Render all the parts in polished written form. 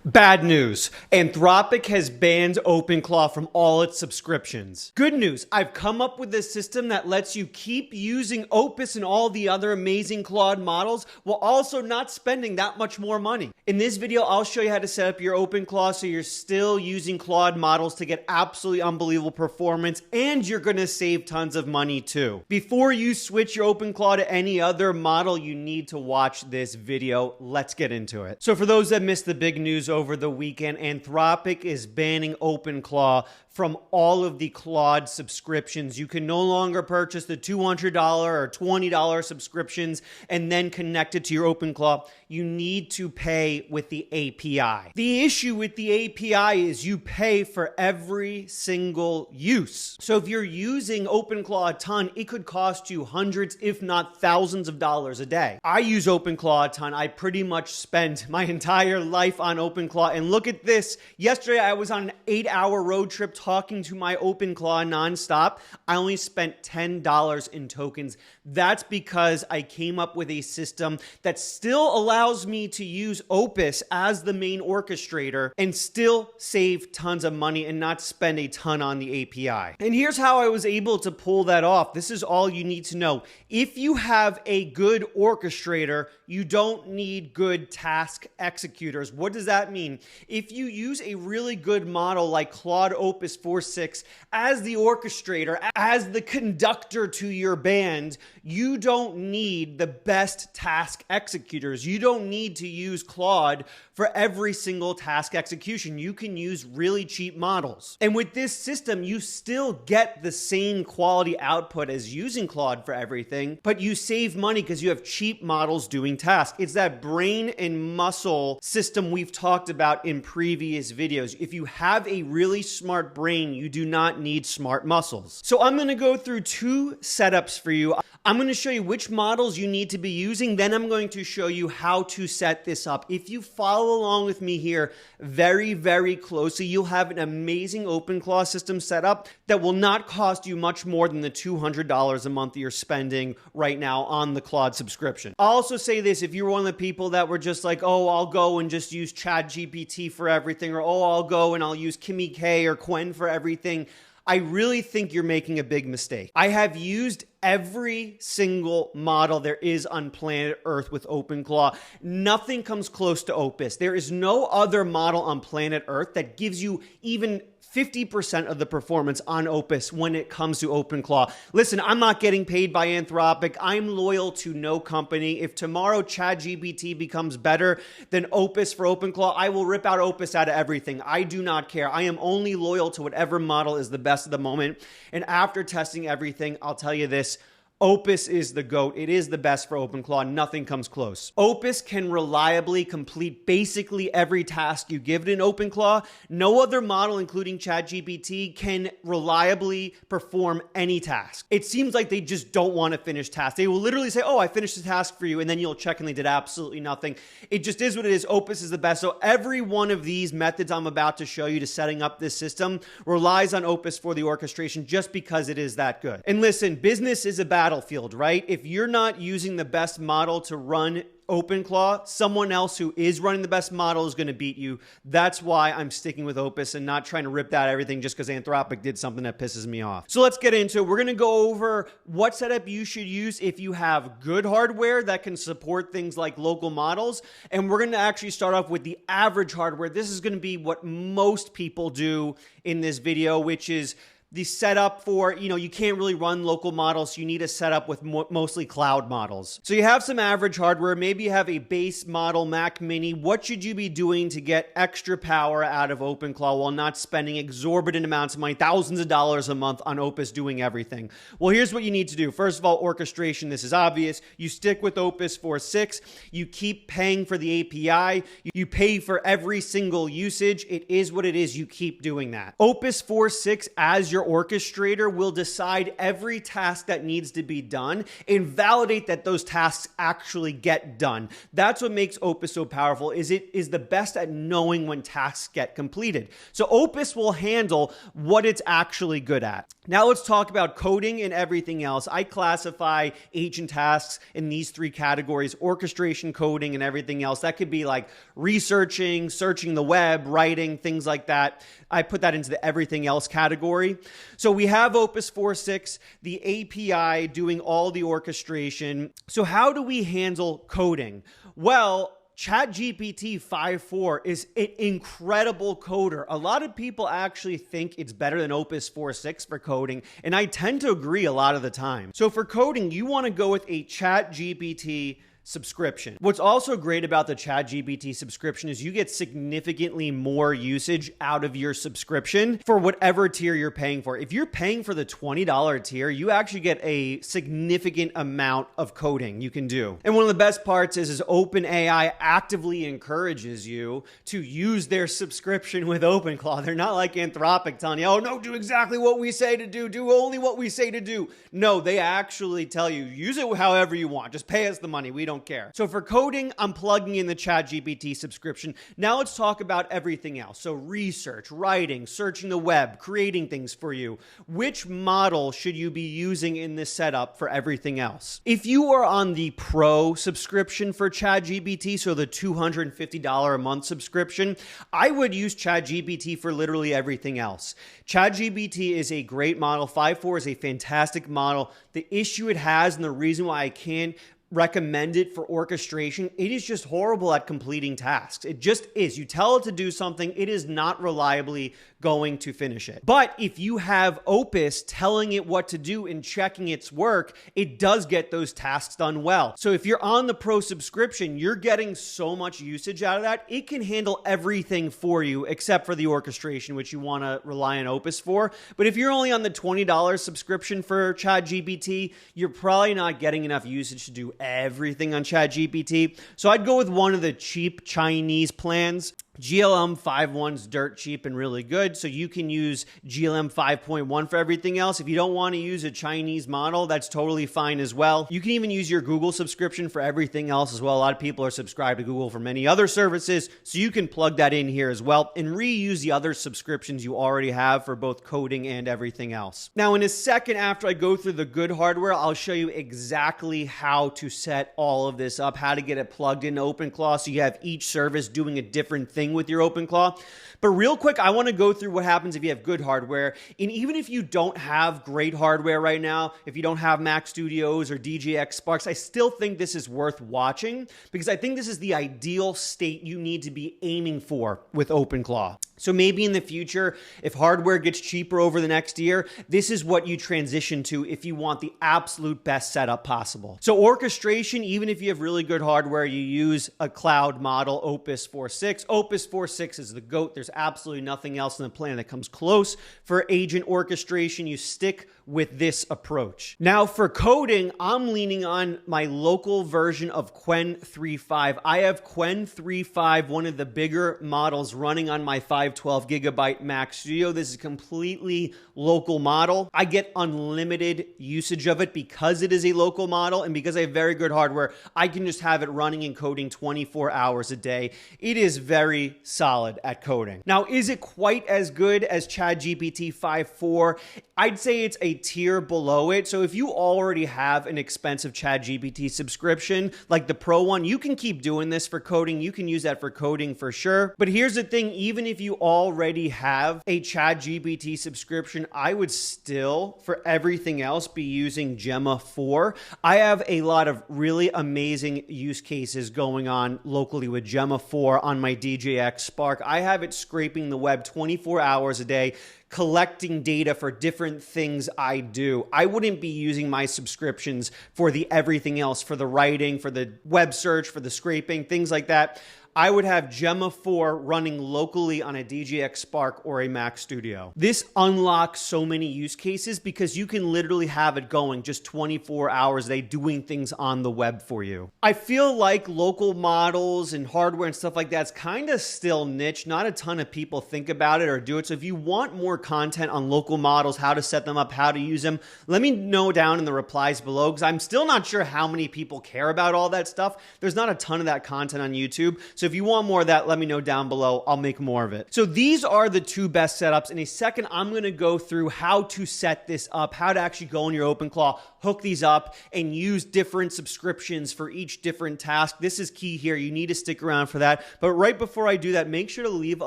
Bad news. Anthropic has banned OpenClaw from all its subscriptions. Good news. I've come up with a system that lets you keep using Opus and all the other amazing Claude models while also not spending that much more money. In this video, I'll show you how to set up your OpenClaw so you're still using Claude models to get absolutely unbelievable performance, and you're going to save tons of money too. Before you switch your OpenClaw to any other model, you need to watch this video. Let's get into it. So for those that missed the big news over the weekend, Anthropic is banning OpenClaw from all of the Claude subscriptions. You can no longer purchase the $200 or $20 subscriptions and then connect it to your OpenClaw. You need to pay with the API. The issue with the API is you pay for every single use. So if you're using OpenClaw a ton, it could cost you hundreds, if not thousands of dollars a day. I use OpenClaw a ton. I pretty much spent my entire life on OpenClaw. And look at this. Yesterday, I was on an 8-hour road trip talking to my OpenClaw nonstop. I only spent $10 in tokens. That's because I came up with a system that still allows me to use Opus as the main orchestrator and still save tons of money and not spend a ton on the API. And here's how I was able to pull that off. This is all you need to know. If you have a good orchestrator, you don't need good task executors. What does that mean? If you use a really good model like Claude Opus 4.6 as the orchestrator, as the conductor to your band, you don't need the best task executors. You don't need to use Claude for every single task execution. You can use really cheap models. And with this system, you still get the same quality output as using Claude for everything, but you save money because you have cheap models doing tasks. It's that brain and muscle system we've talked about in previous videos. If you have a really smart brain, you do not need smart muscles. So I'm going to go through two setups for you. I'm going to show you which models you need to be using. Then I'm going to show you how to set this up. If you follow along with me here very, very closely, you'll have an amazing OpenClaw system set up that will not cost you much more than the $200 a month you're spending right now on the Claude subscription. I'll also say this, if you're one of the people that were just like, oh, I'll go and just use ChatGPT for everything, or oh, I'll go and I'll use Kimmy K or Quen for everything, I really think you're making a big mistake. I have used every single model there is on planet Earth with OpenClaw. Nothing comes close to Opus. There is no other model on planet Earth that gives you even 50% of the performance on Opus when it comes to OpenClaw. Listen, I'm not getting paid by Anthropic. I'm loyal to no company. If tomorrow ChatGPT becomes better than Opus for OpenClaw, I will rip out Opus out of everything. I do not care. I am only loyal to whatever model is the best at the moment. And after testing everything, I'll tell you this, Opus is the GOAT. It is the best for OpenClaw. Nothing comes close. Opus can reliably complete basically every task you give it in OpenClaw. No other model, including ChatGPT, can reliably perform any task. It seems like they just don't want to finish tasks. They will literally say, oh, I finished the task for you, and then you'll check and they did absolutely nothing. It just is what it is. Opus is the best. So every one of these methods I'm about to show you to setting up this system relies on Opus for the orchestration just because it is that good. And listen, business is a battlefield, right? If you're not using the best model to run OpenClaw, someone else who is running the best model is going to beat you. That's why I'm sticking with Opus and not trying to rip that everything just because Anthropic did something that pisses me off. So let's get into it. We're going to go over what setup you should use if you have good hardware that can support things like local models. And we're going to actually start off with the average hardware. This is going to be what most people do in this video, which is the setup for, you can't really run local models, so you need a setup with mostly cloud models. So you have some average hardware, maybe you have a base model Mac Mini. What should you be doing to get extra power out of OpenClaw while not spending exorbitant amounts of money, thousands of dollars a month on Opus doing everything? Well, here's what you need to do. First of all, orchestration. This is obvious. You stick with Opus 4.6. You keep paying for the API. You pay for every single usage. It is what it is. You keep doing that. Opus 4.6 as your manager orchestrator will decide every task that needs to be done and validate that those tasks actually get done. That's what makes Opus so powerful, is it is the best at knowing when tasks get completed. So Opus will handle what it's actually good at. Now let's talk about coding and everything else. I classify agent tasks in these three categories: orchestration, coding, and everything else. That could be like researching, searching the web, writing, things like that. I put that into the everything else category. So we have Opus 4.6, the API doing all the orchestration. So how do we handle coding? Well, ChatGPT 5.4 is an incredible coder. A lot of people actually think it's better than Opus 4.6 for coding, and I tend to agree a lot of the time. So for coding, you want to go with a ChatGPT subscription. What's also great about the ChatGPT subscription is you get significantly more usage out of your subscription for whatever tier you're paying for. If you're paying for the $20 tier, you actually get a significant amount of coding you can do. And one of the best parts is OpenAI actively encourages you to use their subscription with OpenClaw. They're not like Anthropic telling you, oh no, do exactly what we say to do only what we say to do. No, they actually tell you, use it however you want. Just pay us the money. We don't care. So for coding, I'm plugging in the ChatGPT subscription. Now let's talk about everything else. So research, writing, searching the web, creating things for you. Which model should you be using in this setup for everything else? If you are on the Pro subscription for ChatGPT, so the $250 a month subscription, I would use ChatGPT for literally everything else. ChatGPT is a great model. 5.4 is a fantastic model. The issue it has, and the reason why I can't recommend it for orchestration, it is just horrible at completing tasks. It just is. You tell it to do something, it is not reliably going to finish it. But if you have Opus telling it what to do and checking its work, it does get those tasks done well. So if you're on the Pro subscription, you're getting so much usage out of that. It can handle everything for you except for the orchestration, which you want to rely on Opus for. But if you're only on the $20 subscription for ChatGPT, you're probably not getting enough usage to do everything on ChatGPT. So I'd go with one of the cheap Chinese plans. GLM 5.1's dirt cheap and really good, so you can use GLM 5.1 for everything else. If you don't want to use a Chinese model, that's totally fine as well. You can even use your Google subscription for everything else as well. A lot of people are subscribed to Google for many other services, so you can plug that in here as well and reuse the other subscriptions you already have for both coding and everything else. Now, in a second, after I go through the good hardware, I'll show you exactly how to set all of this up, how to get it plugged into OpenClaw so you have each service doing a different thing with your OpenClaw. But real quick, I want to go through what happens if you have good hardware. And even if you don't have great hardware right now, if you don't have Mac Studios or DJX Sparks, I still think this is worth watching because I think this is the ideal state you need to be aiming for with OpenClaw. So maybe in the future, if hardware gets cheaper over the next year, this is what you transition to if you want the absolute best setup possible. So orchestration, even if you have really good hardware, you use a cloud model, Opus 4.6. Opus 4.6 is the GOAT. There's absolutely nothing else in the planet that comes close. For agent orchestration, you stick with this approach. Now for coding, I'm leaning on my local version of Qwen 3.5. I have Qwen 3.5, one of the bigger models running on my 512 gigabyte Mac Studio. This is a completely local model. I get unlimited usage of it because it is a local model, and because I have very good hardware, I can just have it running and coding 24 hours a day. It is very solid at coding. Now, is it quite as good as ChatGPT 5.4? I'd say it's a tier below it. So if you already have an expensive ChatGPT subscription, like the Pro one, you can keep doing this for coding. You can use that for coding for sure. But here's the thing, even if you already have a ChatGPT subscription, I would still, for everything else, be using Gemma 4. I have a lot of really amazing use cases going on locally with Gemma 4 on my DJX Spark. I have it scraping the web 24 hours a day, collecting data for different things I do. I wouldn't be using my subscriptions for the everything else, for the writing, for the web search, for the scraping, things like that. I would have Gemma 4 running locally on a DJX Spark or a Mac Studio. This unlocks so many use cases because you can literally have it going just 24 hours a day doing things on the web for you. I feel like local models and hardware and stuff like that's kind of still niche. Not a ton of people think about it or do it. So if you want more content on local models, how to set them up, how to use them, let me know down in the replies below, because I'm still not sure how many people care about all that stuff. There's not a ton of that content on YouTube. So if you want more of that, let me know down below. I'll make more of it. So these are the two best setups. In a second, I'm going to go through how to set this up, how to actually go in your OpenClaw, hook these up, and use different subscriptions for each different task. This is key here. You need to stick around for that. But right before I do that, make sure to leave a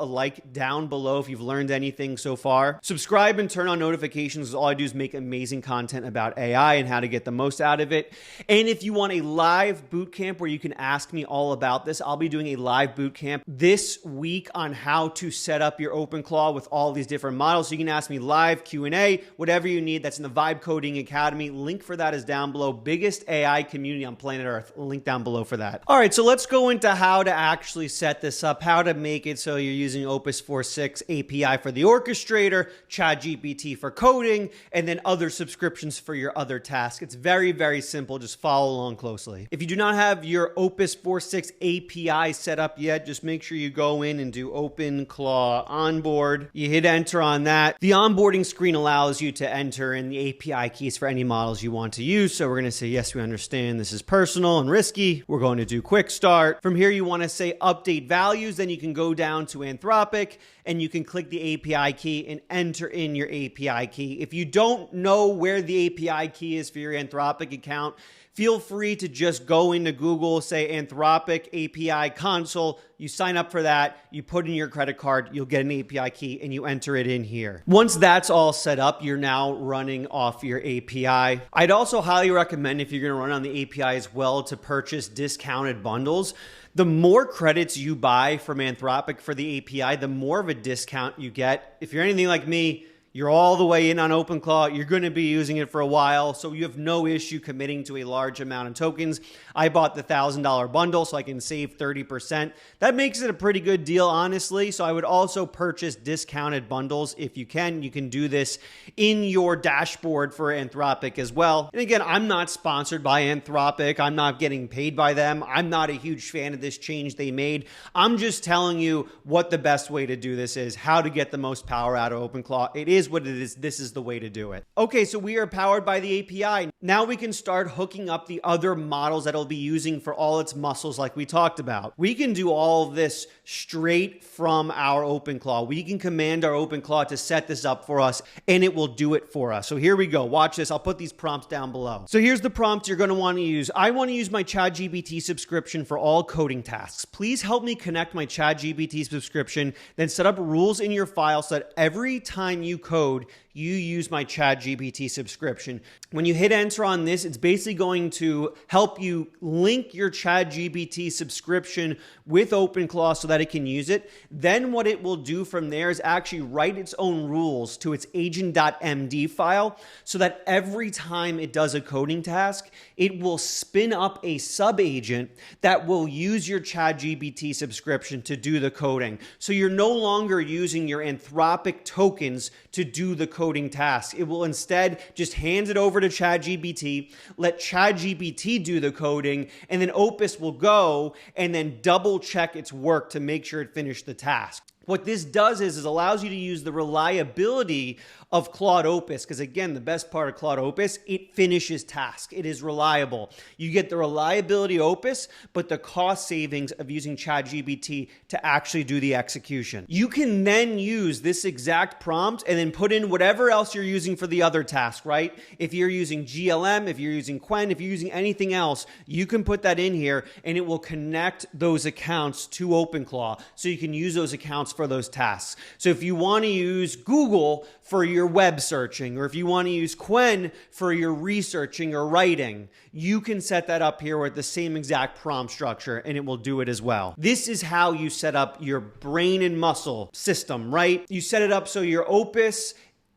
like down below if you've learned anything so far. Subscribe and turn on notifications. All I do is make amazing content about AI and how to get the most out of it. And if you want a live bootcamp where you can ask me all about this, I'll be doing a live bootcamp this week on how to set up your OpenClaw with all these different models. So you can ask me live, Q&A, whatever you need. That's in the Vibe Coding Academy. Link for that is down below. Biggest AI community on planet Earth. Link down below for that. All right, so let's go into how to actually set this up, how to make it so you're using Opus 4.6 API for the orchestrator, ChatGPT for coding, and then other subscriptions for your other tasks. It's very, very simple. Just follow along closely. If you do not have your Opus 4.6 API set up yet, just make sure you go in and do OpenClaw onboard. You hit enter on that. The onboarding screen allows you to enter in the API keys for any models you want to use. So we're going to say, yes, we understand this is personal and risky. We're going to do quick start. From here, you want to say update values. Then you can go down to Anthropic and you can click the API key and enter in your API key. If you don't know where the API key is for your Anthropic account, feel free to just go into Google, say Anthropic API console. You sign up for that, you put in your credit card, you'll get an API key, and you enter it in here. Once that's all set up, you're now running off your API. I'd also highly recommend, if you're gonna run on the API as well, to purchase discounted bundles. The more credits you buy from Anthropic for the API, the more of a discount you get. If you're anything like me, you're all the way in on OpenClaw. You're going to be using it for a while, so you have no issue committing to a large amount of tokens. I bought the $1,000 bundle so I can save 30%. That makes it a pretty good deal, honestly. So I would also purchase discounted bundles if you can. You can do this in your dashboard for Anthropic as well. And again, I'm not sponsored by Anthropic. I'm not getting paid by them. I'm not a huge fan of this change they made. I'm just telling you what the best way to do this is, how to get the most power out of OpenClaw. It is what it is. This is the way to do it. Okay, so we are powered by the API. Now we can start hooking up the other models that it'll be using for all its muscles like we talked about. We can do all of this straight from our OpenClaw. We can command our OpenClaw to set this up for us, and it will do it for us. So here we go. Watch this. I'll put these prompts down below. So here's the prompt you're going to want to use. I want to use my ChatGPT subscription for all coding tasks. Please help me connect my ChatGPT subscription, then set up rules in your file so that every time you code, you use my ChatGPT subscription. When you hit enter on this, it's basically going to help you link your ChatGPT subscription with OpenClaw so that it can use it. Then what it will do from there is actually write its own rules to its agent.md file so that every time it does a coding task, it will spin up a sub-agent that will use your ChatGPT subscription to do the coding. So you're no longer using your Anthropic tokens to do the coding task. It will instead just hand it over to ChatGPT, let ChatGPT do the coding, and then Opus will go and then double check its work to make sure it finished the task. What this does is allows you to use the reliability of Claude Opus, because again, the best part of Claude Opus, it finishes tasks. It is reliable. You get the reliability of Opus, but the cost savings of using ChatGPT to actually do the execution. You can then use this exact prompt and then put in whatever else you're using for the other task, right? If you're using GLM, if you're using Quen, if you're using anything else, you can put that in here and it will connect those accounts to OpenClaw so you can use those accounts for those tasks. So if you want to use Google for your web searching, or if you want to use Quen for your researching or writing, you can set that up here with the same exact prompt structure and it will do it as well. This is how you set up your brain and muscle system, right? You set it up so your Opus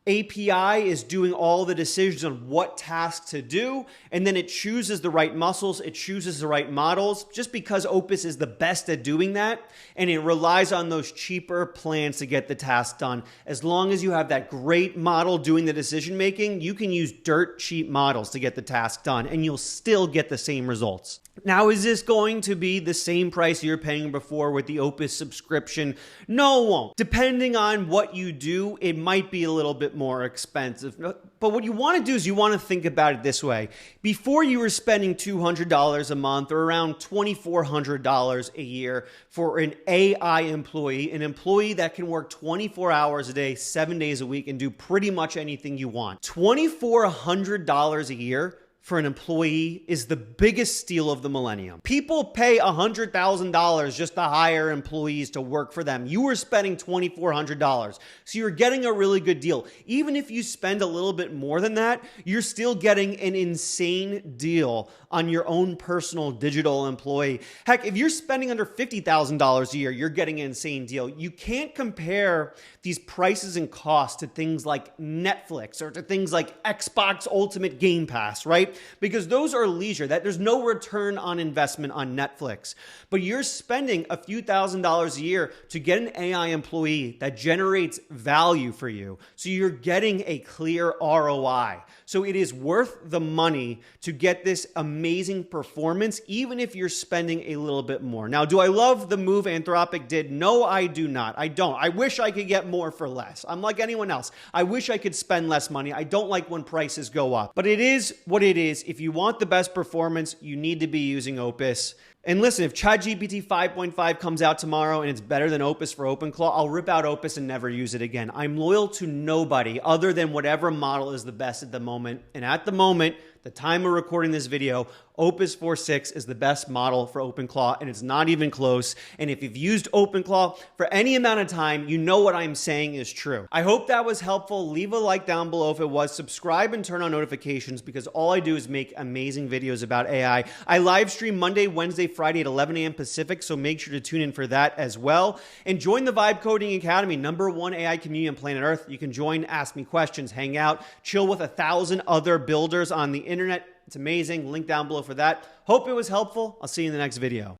API is doing all the decisions on what tasks to do, and then it chooses the right muscles, it chooses the right models, just because Opus is the best at doing that, and it relies on those cheaper plans to get the task done. As long as you have that great model doing the decision making, you can use dirt cheap models to get the task done, and you'll still get the same results. Now, is this going to be the same price you're paying before with the Opus subscription? No, it won't. Depending on what you do, it might be a little bit more expensive. But what you want to do is you want to think about it this way. Before, you were spending $200 a month or around $2,400 a year for an AI employee, an employee that can work 24 hours a day, 7 days a week, and do pretty much anything you want. $2,400 a year for an employee is the biggest steal of the millennium. People pay $100,000 just to hire employees to work for them. You were spending $2,400. So you're getting a really good deal. Even if you spend a little bit more than that, you're still getting an insane deal on your own personal digital employee. Heck, if you're spending under $50,000 a year, you're getting an insane deal. You can't compare these prices and costs to things like Netflix or to things like Xbox Ultimate Game Pass, right? Because those are leisure. That there's no return on investment on Netflix. But you're spending a few $1,000s a year to get an AI employee that generates value for you. So you're getting a clear ROI. So it is worth the money to get this amazing performance, even if you're spending a little bit more. Now, do I love the move Anthropic did? No, I do not. I don't. I wish I could get more for less. I'm like anyone else. I wish I could spend less money. I don't like when prices go up. But it is what it is. If you want the best performance, you need to be using Opus. And listen, if ChatGPT 5.5 comes out tomorrow and it's better than Opus for OpenClaw, I'll rip out Opus and never use it again. I'm loyal to nobody other than whatever model is the best at the moment. And at the moment, the time of recording this video, Opus 4.6 is the best model for OpenClaw, and it's not even close. And if you've used OpenClaw for any amount of time, you know what I'm saying is true. I hope that was helpful. Leave a like down below if it was. Subscribe and turn on notifications, because all I do is make amazing videos about AI. I live stream Monday, Wednesday, Friday at 11 a.m. Pacific, so make sure to tune in for that as well. And join the Vibe Coding Academy, #1 AI community on planet Earth. You can join, ask me questions, hang out, chill with 1,000 other builders on the internet. It's amazing. Link down below for that. Hope it was helpful. I'll see you in the next video.